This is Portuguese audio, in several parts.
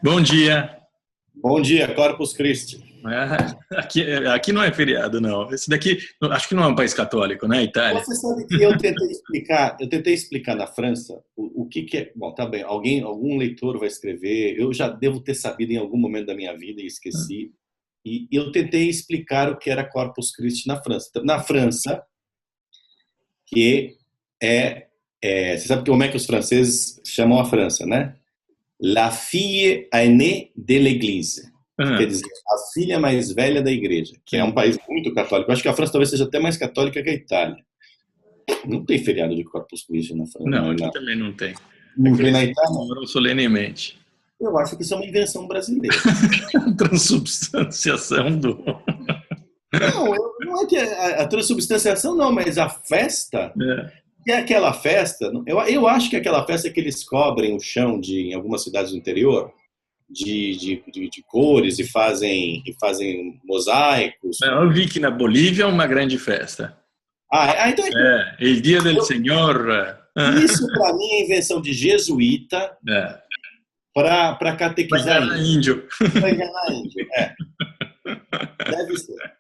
Bom dia. Bom dia, Corpus Christi. Aqui não é feriado, não. Esse daqui, acho que não é um país católico, né? Itália. Você sabe que eu tentei explicar na França o que que é. Bom, tá bem, algum leitor vai escrever. Eu já devo ter sabido em algum momento da minha vida e esqueci. E eu tentei explicar o que era Corpus Christi na França. Na França, que você sabe como é que os franceses chamam a França, né? La fille aînée de l'Église, que quer Ah, dizer a filha mais velha da igreja, que é um sim. país muito católico. Eu acho que a França talvez seja até mais católica que a Itália. Não tem feriado de Corpus Christi na França, Não, aqui também não tem. não Aqui tem na eles Itália. comemoram solenemente. Eu acho que isso é uma invenção brasileira. Transubstanciação do. Não, não é que a transubstanciação não, mas a festa, É. que é aquela festa, eu acho que é aquela festa que eles cobrem o chão em algumas cidades do interior de cores e fazem mosaicos. Eu vi que na Bolívia é uma grande festa. Então El Dia del Señor. isso para mim é invenção de jesuíta É. para Vai catequizar enganar índio. índio. Para enganar índio. Deve ser.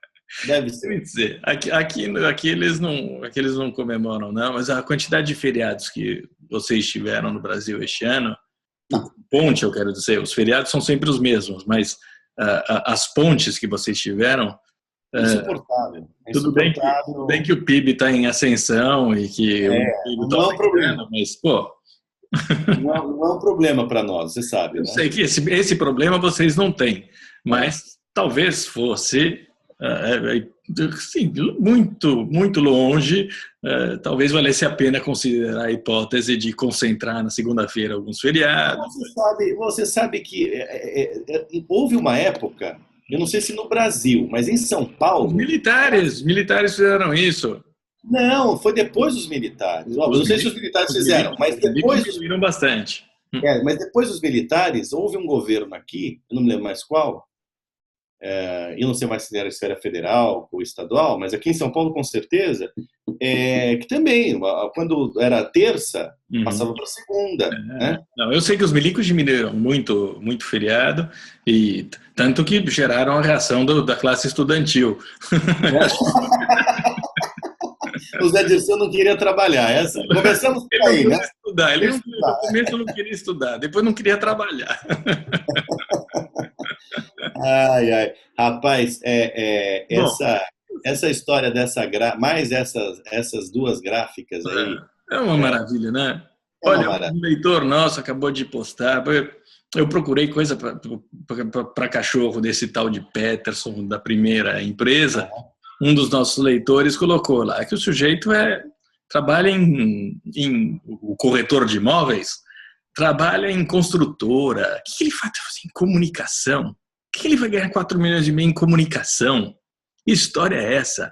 Deve Quer ser. dizer, aqui eles não comemoram, não, mas a quantidade de feriados que vocês tiveram no Brasil este ano, ponte, eu quero dizer, os feriados são sempre os mesmos, mas as pontes que vocês tiveram, Insuportável. tudo bem que o PIB está em ascensão e que o PIB está Não é um problema. aumentando, mas, pô, Não é um problema para nós, você sabe, eu né? sei que esse problema vocês não têm, mas talvez fosse, sim, muito, muito longe, talvez valesse a pena considerar a hipótese de concentrar na segunda-feira alguns feriados. Você sabe que houve uma época, eu não sei se no Brasil, mas em São Os Paulo, militares fizeram isso. não, foi depois dos militares. Ó, não sei se os militares fizeram, mas Os depois, milicos diminuíram bastante. mas depois dos militares, houve um governo aqui, eu não me lembro mais qual, eu não sei mais se era esfera federal ou estadual, mas aqui em São Paulo, com certeza, que também, quando era terça, Uhum. passava para segunda, né? Não, eu sei que os milicos diminuíram muito, muito feriado, e tanto que geraram a reação da classe estudantil. O Zé Dirceu não queria trabalhar. Começamos Ele por não aí, né? queria estudar, no começo não queria estudar, depois não queria trabalhar. Ai, ai. Rapaz, Bom, essa história mais essas duas gráficas aí, é uma maravilha, né? é uma Olha, maravilha. um leitor nosso acabou de postar. Eu procurei coisa para cachorro desse tal de Peterson, da primeira empresa. Um dos nossos leitores colocou lá que o sujeito trabalha o corretor de imóveis, trabalha em construtora. O que ele faz em comunicação? O que ele vai ganhar 4 milhões e meio em comunicação? Que história é essa?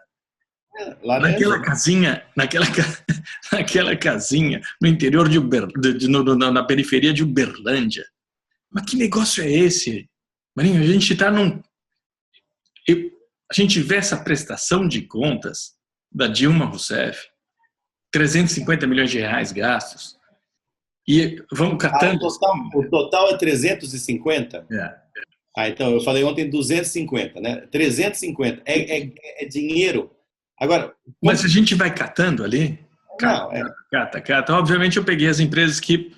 Laranja, Naquela né? casinha, naquela casinha no interior na periferia de Uberlândia. Mas que negócio é esse? Marinho, a gente está a gente vê essa prestação de contas da Dilma Rousseff, 350 milhões de reais gastos, e vamos O catando. total é 350. É. Então, eu falei ontem 250, né? 350 é dinheiro. Agora, Mas a gente vai catando ali, não, cata. Obviamente eu peguei as empresas que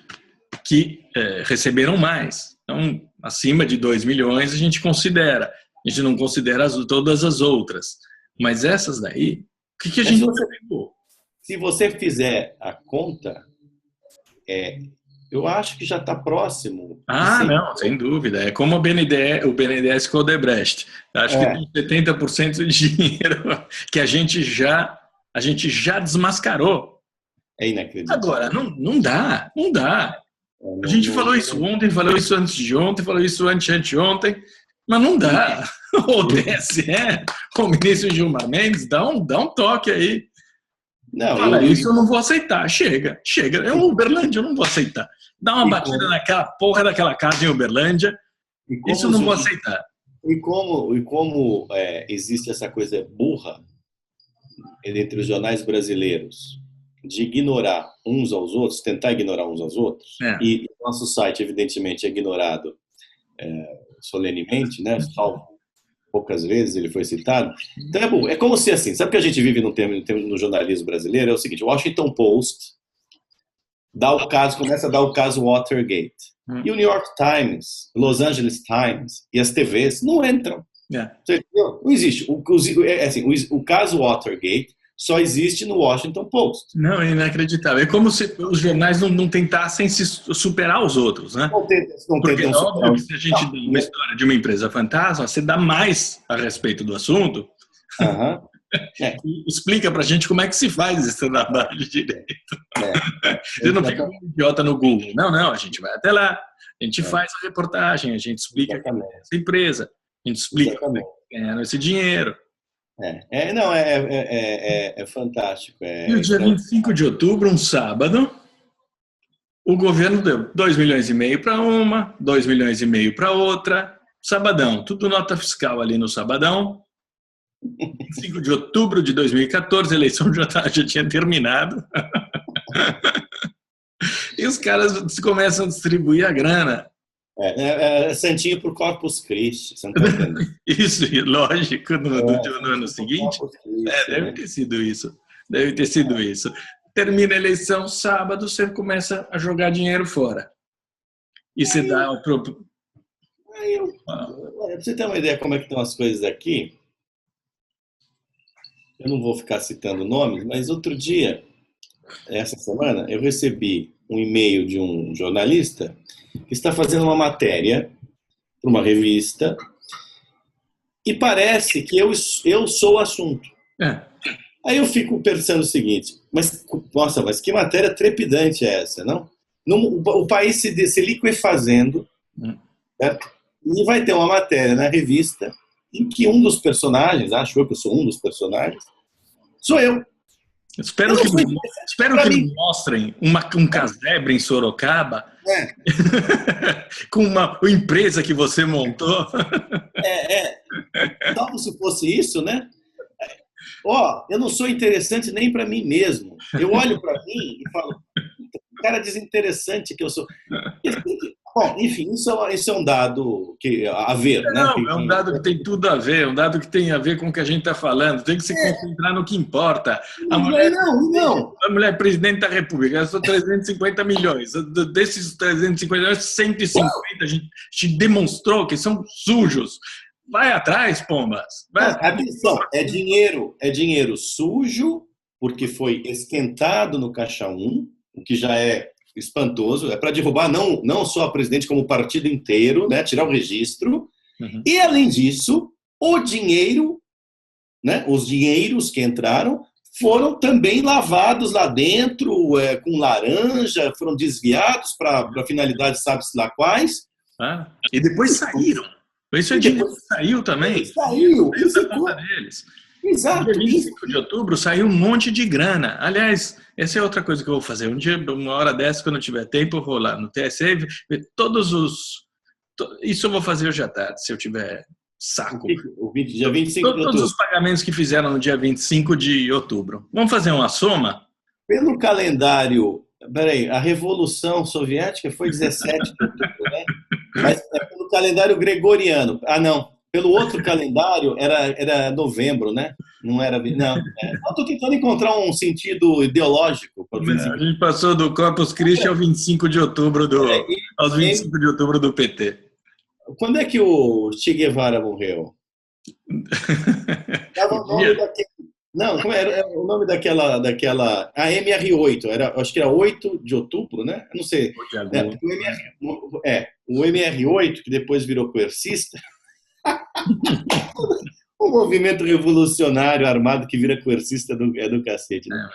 receberam mais. Então, acima de 2 milhões a gente considera. A gente não considera todas as outras. Mas essas daí, o que a gente pegou? se você fizer a conta, eu acho que já está próximo de 100. Não, sem dúvida. É como o BNDES com o Odebrecht. Acho que tem 70% de dinheiro que a gente já desmascarou. É inacreditável. Agora, não dá. A gente falou isso ontem, falou isso antes de ontem, falou isso anteontem, mas não dá. O TSE, o ministro Gilmar Mendes, dá um toque aí. Não, Fala, isso eu não vou aceitar. Chega. É um Uberlândia, eu não vou aceitar. Dá uma batida naquela porra daquela casa em Uberlândia, isso eu não vou aceitar. E como existe essa coisa burra entre os jornais brasileiros de ignorar uns aos outros, tentar ignorar uns aos outros, e nosso site, evidentemente, é ignorado solenemente, né? Salvo poucas vezes ele foi citado. Então é como se assim, sabe que a gente vive no jornalismo brasileiro? É o seguinte: o Washington Post começa a dar o caso Watergate. E o New York Times, Los Angeles Times e as TVs não entram. Não existe. O caso Watergate só existe no Washington Post. Não, é inacreditável. É como se os jornais não tentassem se superar os outros, né? Porque é óbvio que se a gente dá uma história de uma empresa fantasma, você dá mais a respeito do assunto. E explica pra gente como é que se faz esse trabalho de direito. Você não fica um idiota no Google. Não, a gente vai até lá, a gente faz a reportagem, a gente explica essa empresa, a gente explica como é que ganharam esse dinheiro. É fantástico. E o dia 25 de outubro, um sábado, o governo deu 2,5 milhões para uma, 2,5 milhões para outra, sabadão, tudo nota fiscal ali no sabadão. 25 de outubro de 2014, a eleição já tinha terminado. E os caras começam a distribuir a grana. Santinho por Corpus Christi. Você não tá entendendo? Isso, lógico, no ano seguinte. Deve ter sido isso. Termina a eleição, sábado, você começa a jogar dinheiro fora. E você dá o próprio... Pra você ter uma ideia como é que estão as coisas aqui, eu não vou ficar citando nomes, mas outro dia, essa semana, eu recebi um e-mail de um jornalista que está fazendo uma matéria para uma revista e parece que eu sou o assunto. Aí eu fico pensando o seguinte, mas que matéria trepidante é essa, não? O país se liquefazendo, certo? E vai ter uma matéria na revista em que um dos personagens, acho eu que eu sou um dos personagens, sou eu. Espero que me mostrem um casebre em Sorocaba com uma empresa que você montou. Como se fosse isso, né? Eu não sou interessante nem para mim mesmo. Eu olho para mim e falo, cara desinteressante que eu sou. Bom, enfim, isso é um dado a ver, né? Não, é um dado que tem tudo a ver, um dado que tem a ver com o que a gente está falando. Tem que se concentrar no que importa. A mulher é presidente da República, gastou 350 milhões. Desses 350 milhões, 150 a gente demonstrou que são sujos. Vai atrás, pombas. Atenção, é dinheiro sujo, porque foi esquentado no Caixa 1, o que já é espantoso, é para derrubar não só a presidente, como o partido inteiro, né? Tirar o registro. E, além disso, o dinheiro, né? Os dinheiros que entraram foram também lavados lá dentro, com laranja, foram desviados para finalidades sabe-se lá quais. E depois saíram. Isso é dinheiro que saiu também. Saiu. Da conta deles. Exato. No dia 25 de outubro saiu um monte de grana. Aliás, essa é outra coisa que eu vou fazer. Um dia, uma hora dessa, quando eu tiver tempo, eu vou lá no TSE ver todos os... Isso eu vou fazer hoje à tarde, se eu tiver saco. Dia 25 de outubro. Todos os pagamentos que fizeram no dia 25 de outubro. Vamos fazer uma soma? Pelo calendário... Peraí, a Revolução Soviética foi 17 de outubro, né? Mas pelo calendário gregoriano. Não. Pelo outro calendário, era novembro, né? Não era... Não. Eu estou tentando encontrar um sentido ideológico. A gente passou do Corpus Christi ao 25 de outubro aos 25 de outubro do PT. Quando é que o Che Guevara morreu? Tava o nome daquele... Não, como era o nome daquela... A MR8. Acho que era 8 de outubro, né? Eu não sei. O MR8, que depois virou coercista. O movimento revolucionário armado que vira coercista é do cacete, né?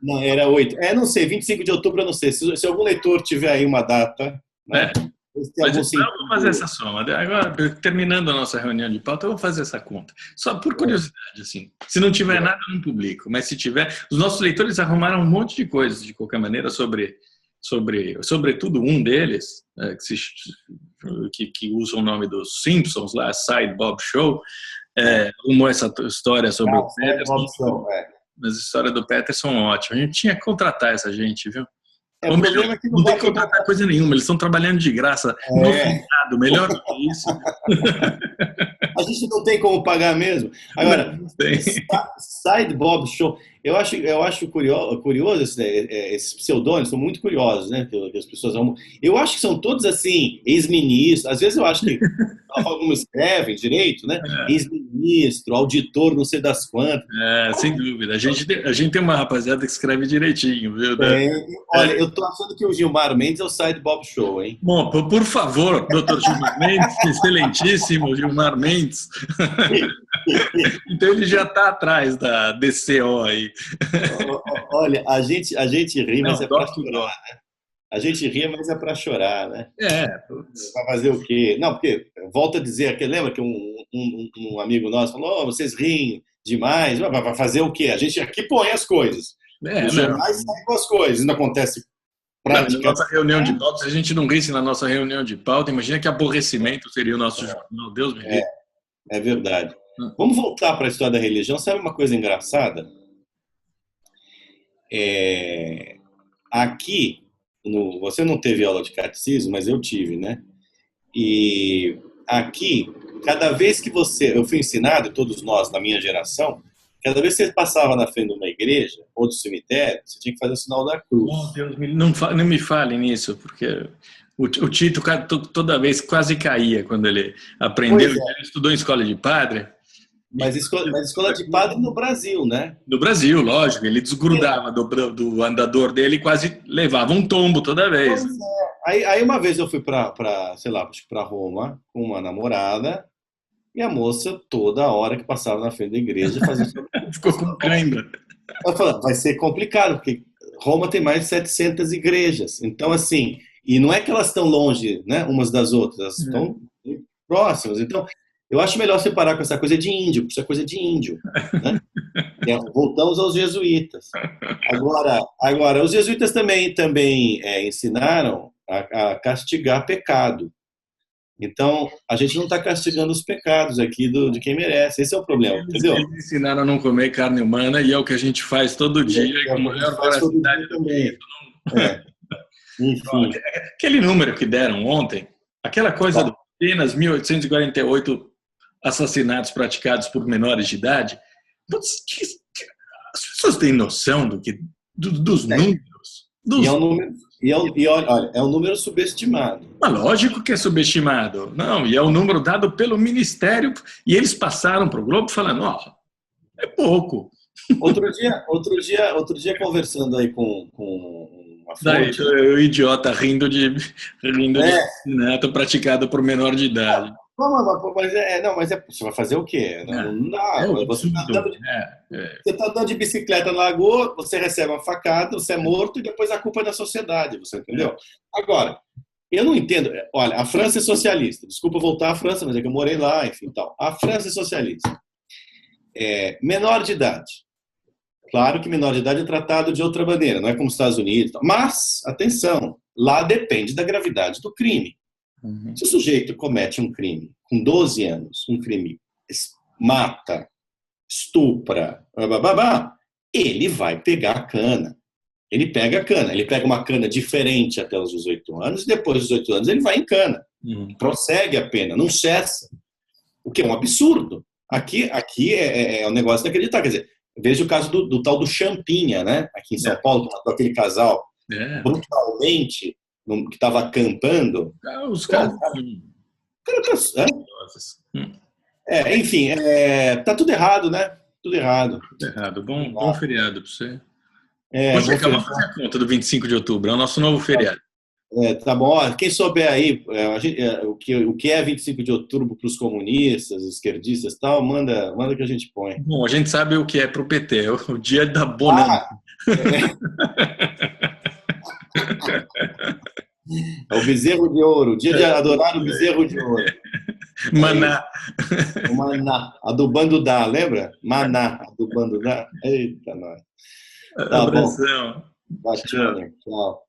Não, era 8. Não sei, 25 de outubro eu não sei. Se algum leitor tiver aí uma data... Né? Mas então eu vou fazer essa soma. Agora, terminando a nossa reunião de pauta, eu vou fazer essa conta. Só por curiosidade, assim. Se não tiver nada, eu não publico. Mas se tiver... Os nossos leitores arrumaram um monte de coisas, de qualquer maneira, sobretudo um deles, que usa o nome dos Simpsons, lá, Side Bob Show, arrumou essa história sobre o Peterson. Mas a história do Peterson, ótima. A gente tinha que contratar essa gente, viu? Ou melhor, problema é que não tem dá que contratar coisa nenhuma, eles estão trabalhando de graça no feriado, melhor do que isso. A gente não tem como pagar mesmo. Agora, Não tem. Side Bob Show, eu acho curioso esses pseudônimos, são muito curiosos, né? Que as pessoas amam. Eu acho que são todos assim, ex-ministros. Às vezes eu acho que alguns escrevem direito, né? Ex-ministro, auditor, não sei das quantas. Sem dúvida. A gente tem uma rapaziada que escreve direitinho, viu? Olha, eu tô achando que o Gilmar Mendes é o Side Bob Show, hein? Bom, por favor, doutor Gilmar Mendes, excelentíssimo Gilmar Mendes. Então ele já está atrás da DCO aí. Olha, a gente ri, mas Não, é para chorar, né? A gente ri, mas é para chorar, né? Para fazer o quê? Não, porque, volto a dizer, lembra que um amigo nosso falou, vocês riem demais, vai fazer o quê? A gente aqui põe as coisas. Os jornais saem com as coisas, não acontece na nossa reunião de pauta, se a gente não risse na nossa reunião de pauta, imagina que aborrecimento seria o nosso jornal. Deus me livre. É verdade. Vamos voltar para a história da religião. Sabe uma coisa engraçada? Aqui, você não teve aula de catecismo, mas eu tive, né? E aqui, cada vez que eu fui ensinado, todos nós, na minha geração, cada vez que você passava na frente de uma igreja ou do cemitério, você tinha que fazer o sinal da cruz. Oh, Deus, não me fale nisso, porque o Tito toda vez quase caía quando ele aprendeu. Ele estudou em escola de padre. Mas escola de padre no Brasil, né? No Brasil, lógico. Ele desgrudava do andador dele e quase levava um tombo toda vez. Pois é. Aí uma vez eu fui sei lá, acho que para Roma com uma namorada e a moça, toda hora que passava na frente da igreja, fazia isso. Ficou com cãibra. Eu falei, vai ser complicado, porque Roma tem mais de 700 igrejas. Então, assim, e não é que elas estão longe, né, umas das outras, elas estão próximas. Então, eu acho melhor separar com essa coisa de índio, porque isso é coisa de índio. Né? Voltamos aos jesuítas. Agora, os jesuítas também ensinaram a castigar pecado. Então, a gente não está castigando os pecados aqui de quem merece. Esse é o problema, entendeu? Eles ensinaram a não comer carne humana e é o que a gente faz todo dia e com maior voracidade do que isso. Enfim. Aquele número que deram ontem, aquela coisa de apenas 1.848 assassinatos praticados por menores de idade, as pessoas têm noção dos números? Olha, é um número subestimado. Mas lógico que é subestimado. Não, e é um número dado pelo Ministério e eles passaram para o Globo falando, é pouco. Outro dia conversando aí com uma fonte... o idiota rindo de assassinato praticado por menor de idade. Mas você vai fazer o quê? Não dá. Você está andando de bicicleta na lagoa, você recebe uma facada, você é morto e depois a culpa é da sociedade, você entendeu? Agora, eu não entendo. Olha, a França é socialista. Desculpa voltar à França, mas é que eu morei lá, enfim, tal. A França é socialista. Menor de idade. Claro que menor de idade é tratado de outra maneira, não é como os Estados Unidos. Mas, atenção, lá depende da gravidade do crime. Se o sujeito comete um crime com 12 anos, um crime mata, estupra, ele vai pegar a cana. Ele pega a cana. Ele pega uma cana diferente até os 18 anos e depois dos 18 anos ele vai em cana. Prossegue a pena, não cessa. O que é um absurdo. Aqui é um negócio de acreditar. Quer dizer, veja o caso do tal do Champinha, né? Aqui em São Paulo, que matou aquele casal brutalmente, que estava acampando. Os caras... Enfim, tá tudo errado, né? Tudo errado. Tudo errado. Bom feriado para você. Vamos fazer a conta do 25 de outubro, é o nosso novo feriado. Tá bom. Quem souber aí o que é 25 de outubro para os comunistas, esquerdistas e tal, manda que a gente põe. Bom, a gente sabe o que é para o PT, é o dia da bonança. É o bezerro de ouro, o dia de adorar o bezerro de ouro. Maná. O maná, a do bando dá, lembra? Maná, a do bando dá. Eita, nós. Abração. Bom. Tchau.